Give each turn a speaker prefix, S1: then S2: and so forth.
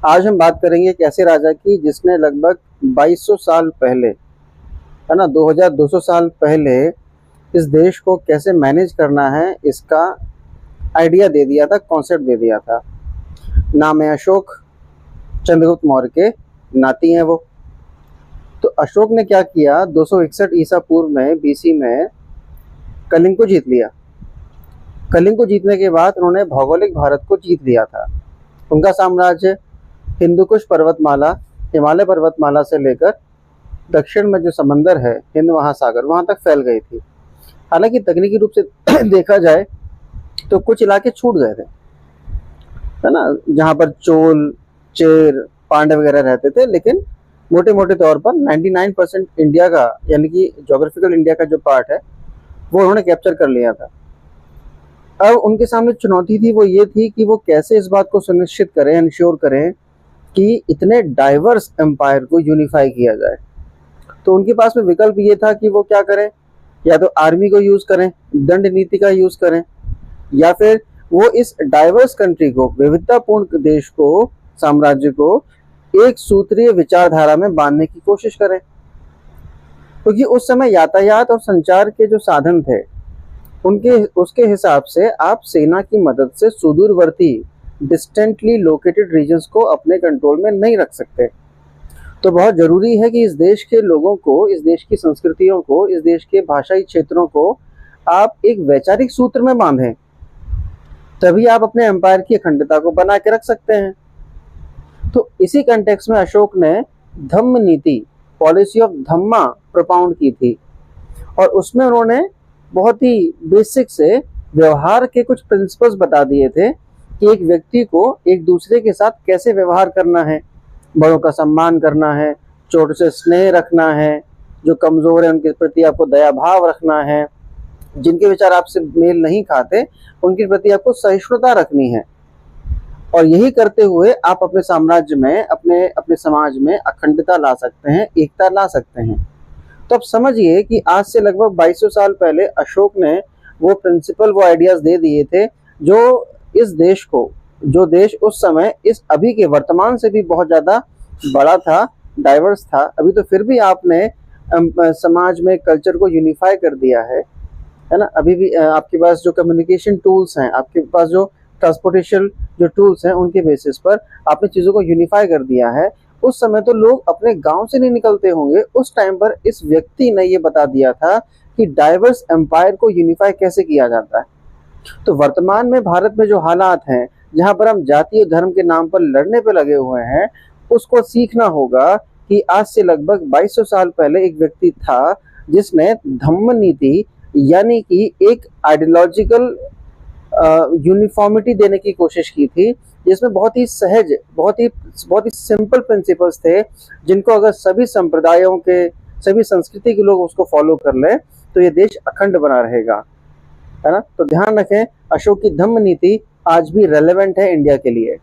S1: आज हम बात करेंगे एक ऐसे राजा की जिसने लगभग 2200 साल पहले, है ना, 2200 साल पहले इस देश को कैसे मैनेज करना है इसका आइडिया दे दिया था, कॉन्सेप्ट दे दिया था। नाम है अशोक। चंद्रगुप्त मौर्य के नाती हैं वो। तो अशोक ने क्या किया, 261 ईसा पूर्व में, बीसी में कलिंग को जीत लिया। कलिंग को जीतने के बाद उन्होंने भौगोलिक भारत को जीत लिया था। उनका साम्राज्य हिंदुकुश पर्वतमाला, हिमालय पर्वतमाला से लेकर दक्षिण में जो समंदर है, हिंद महासागर, वहां तक फैल गई थी। हालांकि तकनीकी रूप से देखा जाए तो कुछ इलाके छूट गए थे, है ना, जहां पर चोल, चेर, पांड्य वगैरह रहते थे। लेकिन मोटे मोटे तौर पर 99% इंडिया का, यानी कि ज्योग्राफिकल इंडिया का जो पार्ट है, वो उन्होंने कैप्चर कर लिया था। अब उनके सामने चुनौती थी, वो ये थी कि वो कैसे इस बात को सुनिश्चित करें, इंश्योर करें कि इतने डाइवर्स एम्पायर को यूनिफाई किया जाए। तो उनके पास में विकल्प ये था कि वो क्या करें, या तो आर्मी को यूज करें, दंड नीति का यूज करें, या फिर वो इस डाइवर्स कंट्री को, विविधतापूर्ण देश को, साम्राज्य को एक सूत्रीय विचारधारा में बांधने की कोशिश करें। क्योंकि उस समय यातायात और संचार के जो साधन थे उनके उसके हिसाब से आप सेना की मदद से सुदूरवर्ती, डिस्टेंटली लोकेटेड रीजन्स को अपने कंट्रोल में नहीं रख सकते। तो बहुत जरूरी है कि इस देश के लोगों को, इस देश की संस्कृतियों को, इस देश के भाषाई क्षेत्रों को आप एक वैचारिक सूत्र में बांधें, तभी आप अपने एम्पायर की अखंडता को बना के रख सकते हैं। तो इसी कंटेक्स्ट में अशोक ने धम्म नीति, पॉलिसी ऑफ धम्मा प्रोपाउंड की थी, और उसमें उन्होंने बहुत ही बेसिक से व्यवहार के कुछ प्रिंसिपल्स बता दिए थे कि एक व्यक्ति को एक दूसरे के साथ कैसे व्यवहार करना है। बड़ों का सम्मान करना है, छोटों से स्नेह रखना है, जो कमजोर है उनके प्रति आपको दया भाव रखना है, जिनके विचार आपसे मेल नहीं खाते उनके प्रति आपको सहिष्णुता रखनी है। और यही करते हुए आप अपने साम्राज्य में, अपने अपने समाज में अखंडता ला सकते हैं, एकता ला सकते हैं। तो अब समझिए कि आज से लगभग 2200 साल पहले अशोक ने वो प्रिंसिपल, वो आइडियाज दे दिए थे जो इस देश को, जो देश उस समय इस अभी के वर्तमान से भी बहुत ज्यादा बड़ा था, डाइवर्स था, अभी तो फिर भी आपने समाज में कल्चर को यूनिफाई कर दिया है ना। अभी भी आपके पास जो कम्युनिकेशन टूल्स हैं, आपके पास जो ट्रांसपोर्टेशन जो टूल्स हैं, उनके बेसिस पर आपने चीजों को यूनिफाई कर दिया है। उस समय तो लोग अपने गांव से नहीं निकलते होंगे। उस टाइम पर इस व्यक्ति ने ये बता दिया था कि डाइवर्स एम्पायर को यूनिफाई कैसे किया जाता है। तो वर्तमान में भारत में जो हालात हैं, जहां पर हम जातीय धर्म के नाम पर लड़ने पे लगे हुए हैं, उसको सीखना होगा कि आज से लगभग 2200 साल पहले एक व्यक्ति था जिसने धम्म नीति, यानी कि एक आइडियोलॉजिकल यूनिफॉर्मिटी देने की कोशिश की थी, जिसमें बहुत ही सहज, बहुत ही सिंपल प्रिंसिपल्स थे, जिनको अगर सभी संप्रदायों के, सभी संस्कृति के लोग उसको फॉलो कर लें तो ये देश अखंड बना रहेगा, है ना। तो ध्यान रखें, अशोक की धम्म नीति आज भी रेलेवेंट है इंडिया के लिए।